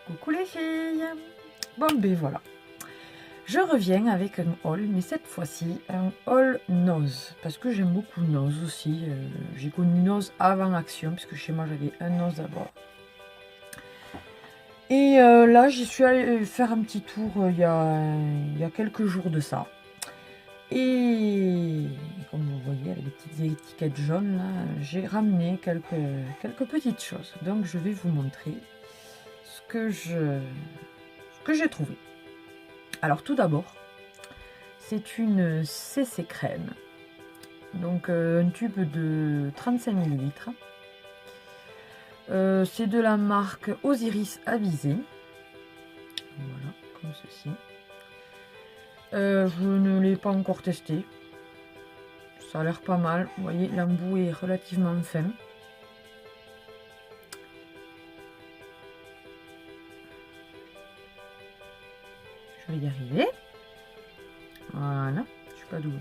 Coucou les filles. Bon ben voilà. Je reviens avec un haul, mais cette fois-ci un haul Nose. Parce que j'aime beaucoup Nose aussi. J'ai connu Nose avant Action, puisque chez moi j'avais un Nose d'abord. Et là j'y suis allée faire un petit tour il y a quelques jours de ça. Et comme vous voyez avec les petites étiquettes jaunes là, j'ai ramené quelques petites choses. Donc je vais vous montrer ce que j'ai trouvé. Alors tout d'abord, c'est une CC crème, donc un tube de 35 ml. C'est de la marque Osiris Avisé, voilà, comme ceci. Je ne l'ai pas encore testé, ça a l'air pas mal. Vous voyez, l'embout est relativement fin. Je vais y arriver. Voilà, je sais pas d'où.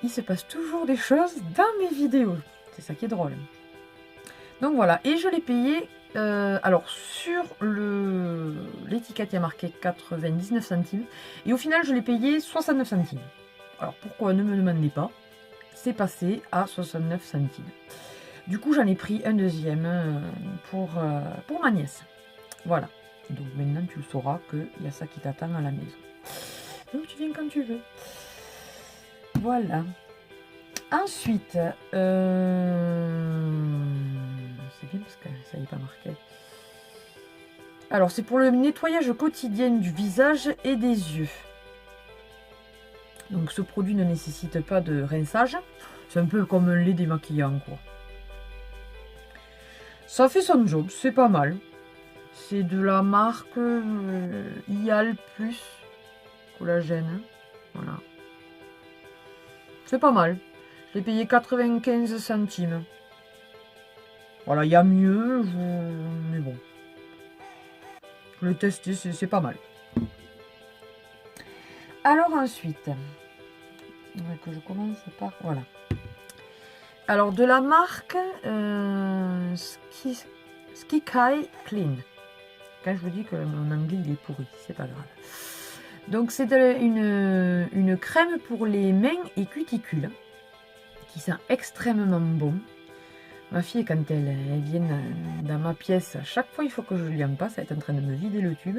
Il se passe toujours des choses dans mes vidéos. C'est ça qui est drôle. Donc voilà, et je l'ai payé. Alors sur l'étiquette, il y a marqué 99 centimes. Et au final, je l'ai payé 69 centimes. Alors pourquoi, ne me demandez pas. C'est passé à 69 centimes. Du coup, j'en ai pris un deuxième pour ma nièce. Voilà. Donc maintenant, tu le sauras qu'il y a ça qui t'attend à la maison. Donc tu viens quand tu veux. Voilà. Ensuite, c'est bien parce que ça n'est pas marqué. Alors, c'est pour le nettoyage quotidien du visage et des yeux. Donc, ce produit ne nécessite pas de rinçage. C'est un peu comme un lait démaquillant, quoi. Ça fait son job, c'est pas mal. C'est de la marque Ial Plus Collagène. Voilà. C'est pas mal. Je l'ai payé 95 centimes. Voilà, il y a mieux, mais bon. Je l'ai testé, c'est pas mal. Alors ensuite, que je commence par... Voilà. Alors de la marque Sky Clean. Quand je vous dis que mon anglais il est pourri, c'est pas grave. Donc c'est une crème pour les mains et cuticules qui sent extrêmement bon. Ma fille, quand elle vient dans ma pièce, à chaque fois il faut que je lui en passe, elle est en train de me vider le tube.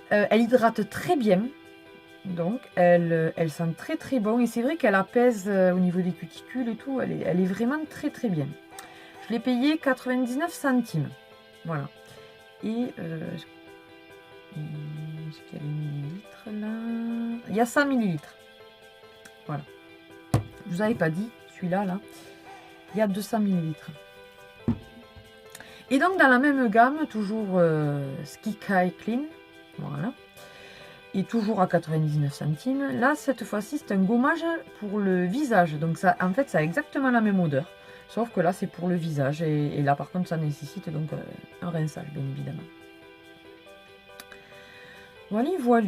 Elle hydrate très bien, donc elle sent très très bon. Et c'est vrai qu'elle apaise au niveau des cuticules et tout, elle est vraiment très très bien. Je l'ai payé 99 centimes. Voilà. Et est-ce qu'il y a les millilitres là? Il y a 100 millilitres. Voilà. Je vous avais pas dit, celui-là, là, il y a 200 millilitres. Et donc, dans la même gamme, toujours Sky Clean. Voilà. Et toujours à 99 centimes. Là, cette fois-ci, c'est un gommage pour le visage. Donc, ça, en fait, ça a exactement la même odeur. Sauf que là, c'est pour le visage. Et là, par contre, ça nécessite donc un rinçage, bien évidemment. Voilà, voilà.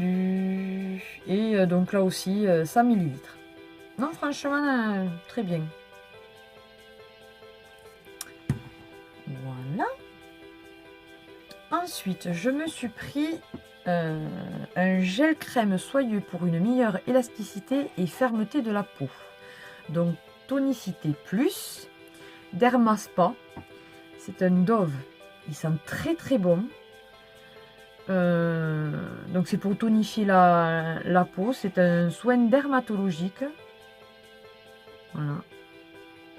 Et donc là aussi, 100 millilitres. Non, franchement, très bien. Voilà. Ensuite, je me suis pris un gel crème soyeux pour une meilleure élasticité et fermeté de la peau. Donc, tonicité plus, Dermaspa. C'est un Dove. Il sent très très bon. Donc, c'est pour tonifier la peau. C'est un soin dermatologique. Voilà.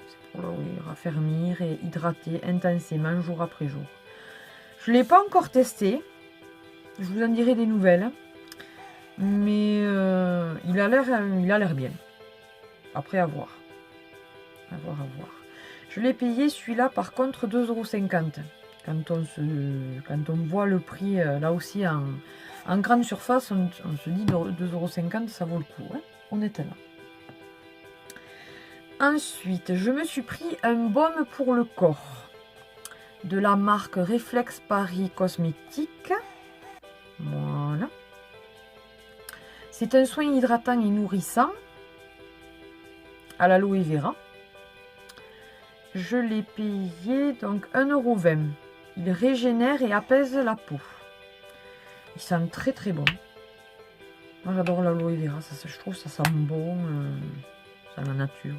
C'est pour raffermir et hydrater intensément jour après jour. Je ne l'ai pas encore testé. Je vous en dirai des nouvelles. Mais il a l'air bien. Après, à voir. À voir. Je l'ai payé celui-là par contre 2,50 €. Quand on voit le prix là aussi en grande surface, on se dit 2,50 €, ça vaut le coup, hein, honnêtement. Ensuite, je me suis pris un baume pour le corps de la marque Reflex Paris Cosmétique. Voilà. C'est un soin hydratant et nourrissant à l'aloe vera. Je l'ai payé donc 1,20 €. Il régénère et apaise la peau. Il sent très très bon. Moi j'adore l'aloe vera, ça, je trouve ça sent bon. C'est la nature.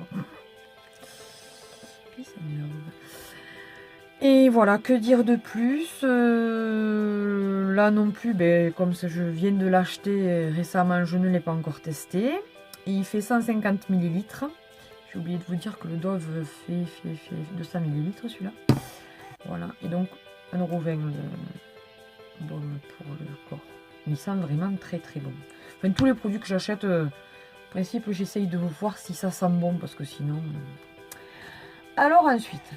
Et voilà, que dire de plus. Là non plus, ben, comme je viens de l'acheter récemment, je ne l'ai pas encore testé. Il fait 150 ml. J'ai oublié de vous dire que le Dove fait 200 ml celui-là. Voilà, et donc 1,20 € de baume pour le corps. Il sent vraiment très très bon. Enfin, tous les produits que j'achète, en principe, j'essaye de voir si ça sent bon, parce que sinon... Alors ensuite,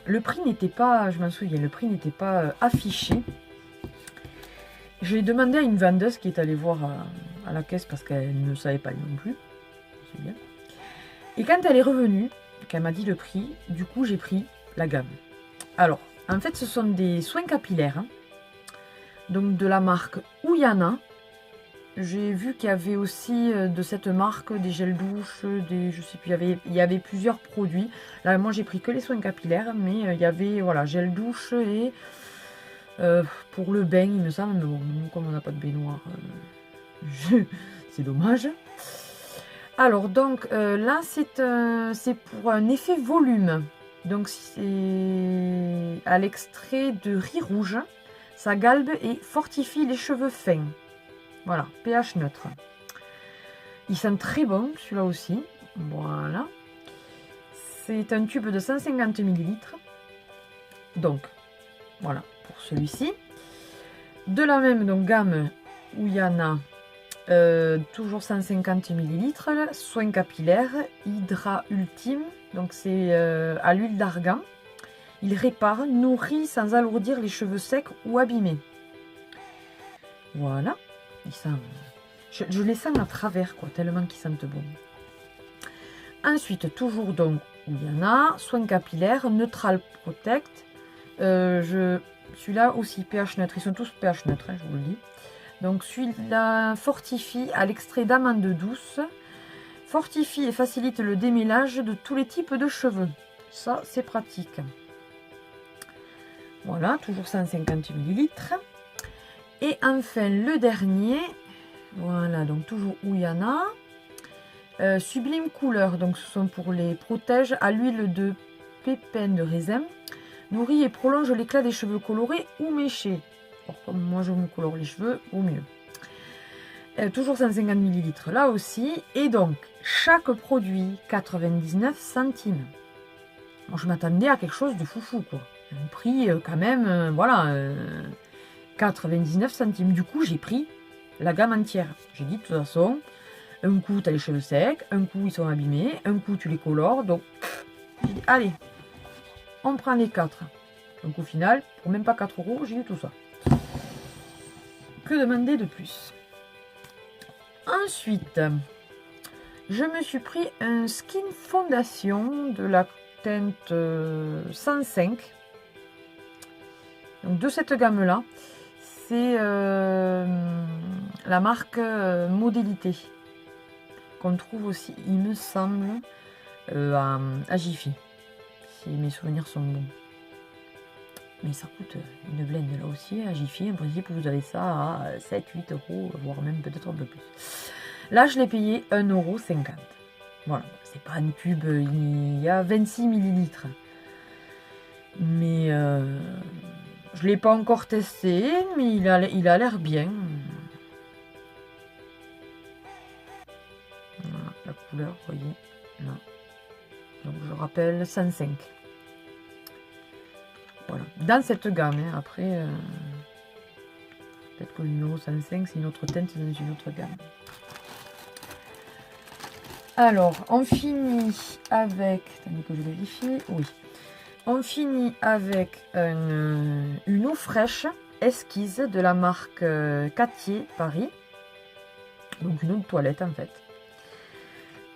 le prix n'était pas, je m'en souviens, le prix n'était pas affiché. Je l'ai demandé à une vendeuse qui est allée voir à la caisse parce qu'elle ne savait pas non plus. C'est bien. Et quand elle est revenue, qu'elle m'a dit le prix, du coup j'ai pris la gamme. Alors, en fait, ce sont des soins capillaires, hein, donc de la marque Uyana. J'ai vu qu'il y avait aussi de cette marque des gels douche, des, je sais plus, il y avait plusieurs produits. Là, moi, j'ai pris que les soins capillaires, mais il y avait, voilà, gel douche et pour le bain, il me semble. Mais bon, nous, comme on n'a pas de baignoire, c'est dommage. Alors, donc, là, c'est pour un effet volume. Donc, c'est à l'extrait de riz rouge. Ça galbe et fortifie les cheveux fins. Voilà, pH neutre. Il sent très bon, celui-là aussi. Voilà. C'est un tube de 150 ml. Donc, voilà, pour celui-ci. De la même donc, gamme Uyana, toujours 150 ml. Soin capillaire, Hydra Ultime. Donc, c'est à l'huile d'argan. Il répare, nourrit sans alourdir les cheveux secs ou abîmés. Voilà. Il sent... Je les sens à travers, quoi, tellement qu'ils sentent bon. Ensuite, toujours donc, Uyana, soin capillaire, Neutral Protect. Celui-là aussi, pH neutre. Ils sont tous pH neutre, hein, je vous le dis. Donc, celui-là fortifie à l'extrait d'amande douce. Fortifie et facilite le démêlage de tous les types de cheveux. Ça, c'est pratique. Voilà, toujours 150 ml. Et enfin, le dernier... Voilà, donc toujours Uyana. Sublime couleur, donc ce sont pour les protèges à l'huile de pépins de raisin. Nourrit et prolonge l'éclat des cheveux colorés ou méchés. Alors, comme moi je me colore les cheveux, au mieux. Toujours 150 ml là aussi. Et donc, chaque produit, 99 centimes. Bon, je m'attendais à quelque chose de foufou, quoi. Un prix quand même, voilà, 99 centimes. Du coup, j'ai pris la gamme entière. J'ai dit de toute façon, un coup tu as les cheveux secs, un coup ils sont abîmés, un coup tu les colores. Donc j'ai dit allez, on prend les 4. Donc au final, pour même pas 4 €, j'ai eu tout ça. Que demander de plus? Ensuite, je me suis pris un Skin Foundation de la teinte 105. Donc de cette gamme là. C'est la marque Modélité, qu'on trouve aussi, il me semble, à Jiffy, si mes souvenirs sont bons. Mais ça coûte une blende là aussi, à Jiffy. En principe, vous avez ça à 7-8 €, voire même peut-être un peu plus. Là, je l'ai payé 1,50 €. Voilà, c'est pas un tube, il y a 26 ml. Mais... je ne l'ai pas encore testé, mais il a l'air bien. Voilà, la couleur, vous voyez, là. Donc je rappelle 105. Voilà, dans cette gamme, hein. Après, peut-être que le numéro 105, c'est une autre teinte dans une autre gamme. Alors, on finit avec... Attendez que je vérifie. Oui. On finit avec une eau fraîche esquisse de la marque Cattier Paris. Donc une eau de toilette en fait.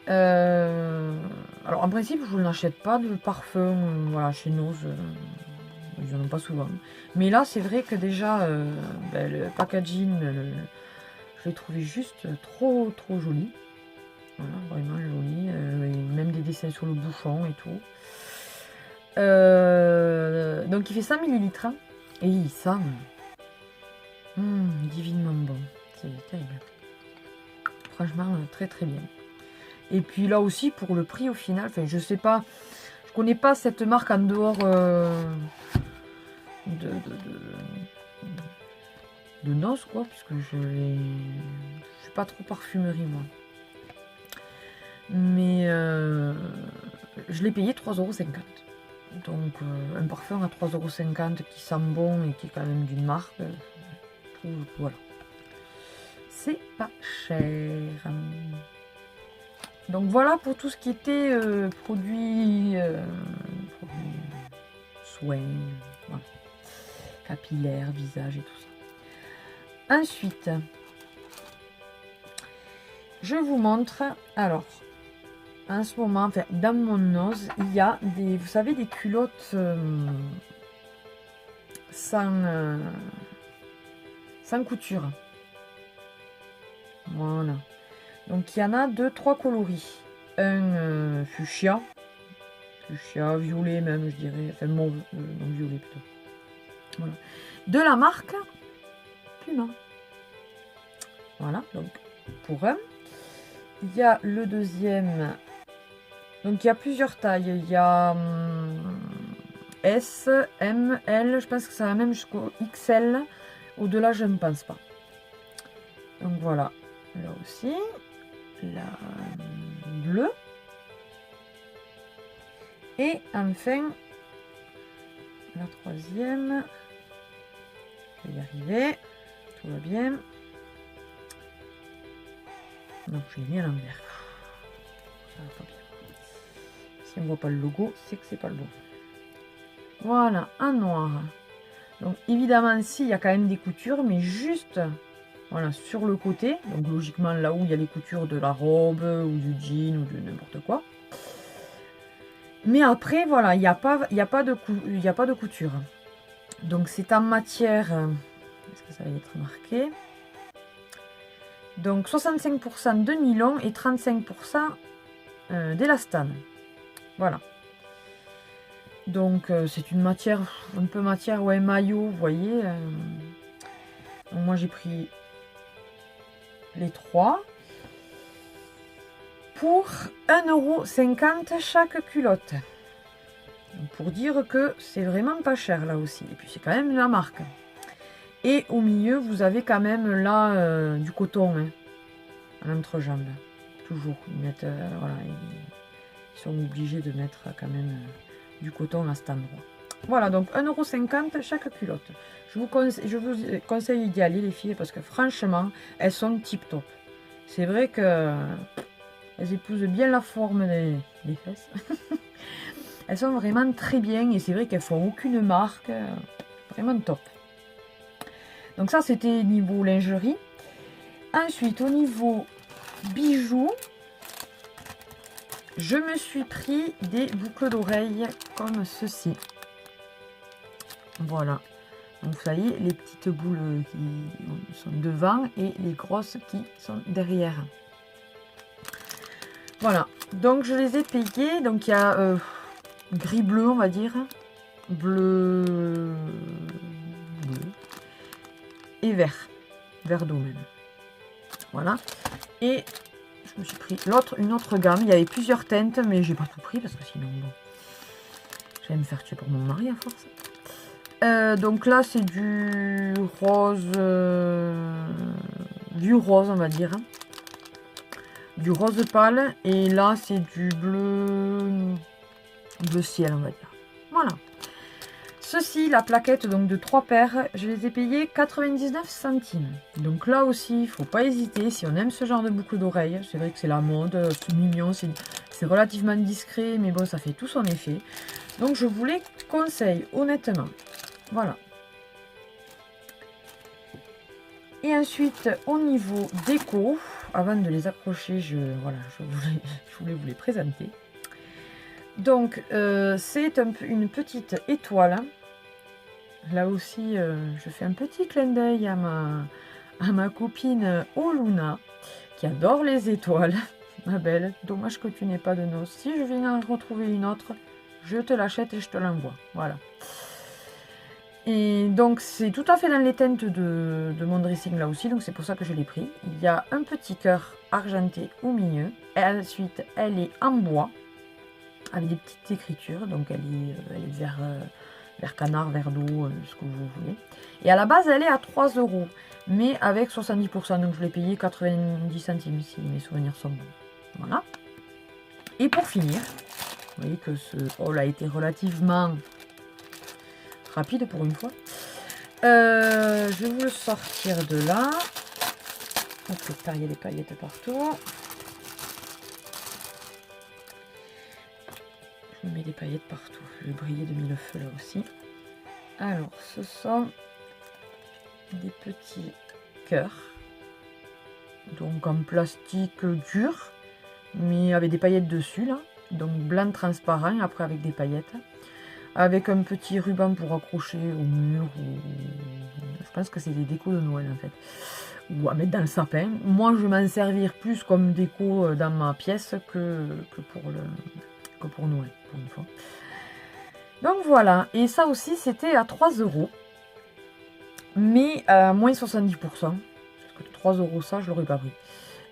Alors en principe je n'achète pas de parfum voilà, chez Nose. Ils n'en ont pas souvent. Mais là c'est vrai que déjà le packaging, je l'ai trouvé juste trop joli. Voilà, vraiment joli. Même des dessins sur le bouchon et tout. Donc il fait 100 millilitres. Et il sent divinement bon. C'est terrible. Franchement, très très bien. Et puis là aussi, pour le prix au final, enfin je sais pas, je connais pas cette marque en dehors de noces, quoi, puisque je suis pas trop parfumerie, moi. Mais je l'ai payé 3,50 €. Donc un parfum à 3,50 € qui sent bon et qui est quand même d'une marque, voilà. C'est pas cher. Donc voilà pour tout ce qui était produits soins, voilà, capillaires, visage et tout ça. Ensuite, je vous montre, alors, en ce moment, enfin, dans mon nose, il y a des, vous savez, des culottes sans couture. Voilà. Donc il y en a 2-3 coloris. Un fuchsia, violet même, je dirais, enfin mauve, non violet plutôt. Voilà. De la marque Puma. Voilà, donc pour un. Il y a le deuxième. Donc il y a plusieurs tailles. Il y a S, M, L. Je pense que ça va même jusqu'au XL. Au-delà, je ne pense pas. Donc voilà. Là aussi. La bleue. Et enfin, la troisième. Je vais y arriver. Tout va bien. Non, je l'ai mis à l'envers. Ça va pas bien. Si on ne voit pas le logo, c'est que c'est pas le bon. Voilà, en noir. Donc évidemment, si, il y a quand même des coutures, mais juste, voilà, sur le côté. Donc logiquement, là où il y a les coutures de la robe, ou du jean, ou de n'importe quoi. Mais après, voilà, il n'y a pas de couture. Donc c'est en matière, est-ce que ça va être marqué? Donc 65% de nylon et 35% d'élastane. Voilà. Donc c'est une matière, un peu matière, ouais, maillot, vous voyez. Donc, moi j'ai pris les 3 pour 1,50 € chaque culotte. Donc, pour dire que c'est vraiment pas cher là aussi. Et puis c'est quand même la marque. Et au milieu vous avez quand même là du coton, hein, à l'entrejambe. Toujours. Ils mettent, voilà, ils sont obligés de mettre quand même du coton à cet endroit. Voilà, donc 1,50 € chaque culotte. Je vous conseille d'y aller, les filles, parce que franchement, elles sont tip top. C'est vrai que elles épousent bien la forme des fesses. Elles sont vraiment très bien et c'est vrai qu'elles font aucune marque. Vraiment top. Donc ça, c'était niveau lingerie. Ensuite, au niveau bijoux, je me suis pris des boucles d'oreilles comme ceci. Voilà. Donc vous voyez, les petites boules qui sont devant et les grosses qui sont derrière. Voilà. Donc je les ai payées. Donc il y a gris-bleu, on va dire. Bleu et vert. Vert d'eau même. Voilà. Et je me suis pris une autre gamme. Il y avait plusieurs teintes, mais j'ai pas tout pris parce que sinon, bon, je vais me faire tuer pour mon mari à force. Donc là, c'est du rose, on va dire. Du rose pâle. Et là, c'est du bleu ciel, on va dire. Voilà. Ceci, la plaquette donc de 3 paires, je les ai payées 99 centimes. Donc là aussi, il ne faut pas hésiter. Si on aime ce genre de boucle d'oreille, c'est vrai que c'est la mode, c'est mignon, c'est relativement discret, mais bon, ça fait tout son effet. Donc je vous les conseille, honnêtement. Voilà. Et ensuite, au niveau déco, avant de les accrocher, je voulais vous les présenter. Donc, c'est une petite étoile. Là aussi, je fais un petit clin d'œil à ma copine Oluna, qui adore les étoiles. Ma belle, dommage que tu n'aies pas de noces. Si je viens en retrouver une autre, je te l'achète et je te l'envoie. Voilà. Et donc c'est tout à fait dans les teintes de mon dressing là aussi, donc c'est pour ça que je l'ai pris. Il y a un petit cœur argenté au milieu. Et ensuite elle est en bois, avec des petites écritures, donc elle est vert canard, vert d'eau, ce que vous voulez. Et à la base elle est à 3 €, mais avec 70%, donc je l'ai payé 90 centimes si mes souvenirs sont bons. Voilà. Et pour finir, vous voyez que ce haul a été relativement rapide pour une fois. Je vais vous le sortir de là. Hop, il y a des paillettes partout. Je mets des paillettes partout. Je vais briller de mille feux là aussi. Alors, ce sont des petits cœurs. Donc en plastique dur, mais avec des paillettes dessus là. Donc blanc transparent, après avec des paillettes. Avec un petit ruban pour accrocher au mur. Ou... je pense que c'est des décos de Noël en fait. Ou à mettre dans le sapin. Moi je vais m'en servir plus comme déco dans ma pièce que pour Noël, pour une fois. Donc voilà, et ça aussi c'était à 3 €. Mais à moins 70%. Parce que 3 € ça, je l'aurais pas pris.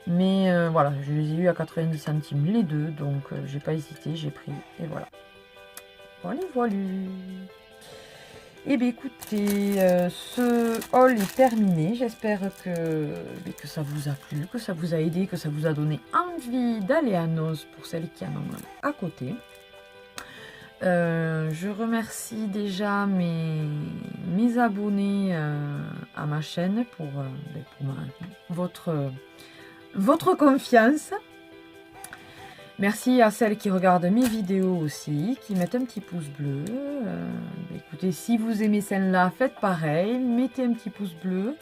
Mais voilà, je les ai eu à 90 centimes les deux. Donc j'ai pas hésité, j'ai pris. Et voilà. Voilà. Et bien écoutez, ce haul est terminé. J'espère que ça vous a plu, que ça vous a aidé, que ça vous a donné envie d'aller à Noz pour celles qui en ont à côté. Je remercie déjà mes abonnés à ma chaîne pour votre confiance. Merci à celles qui regardent mes vidéos aussi, qui mettent un petit pouce bleu. Écoutez, si vous aimez celle-là, faites pareil, mettez un petit pouce bleu.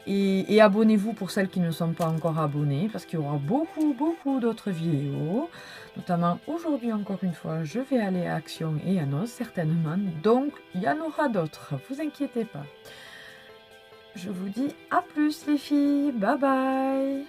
Et abonnez-vous pour celles qui ne sont pas encore abonnées, parce qu'il y aura beaucoup d'autres vidéos. Notamment aujourd'hui, encore une fois, je vais aller à Action et à Noz, certainement. Donc, il y en aura d'autres, vous inquiétez pas. Je vous dis à plus les filles, bye bye.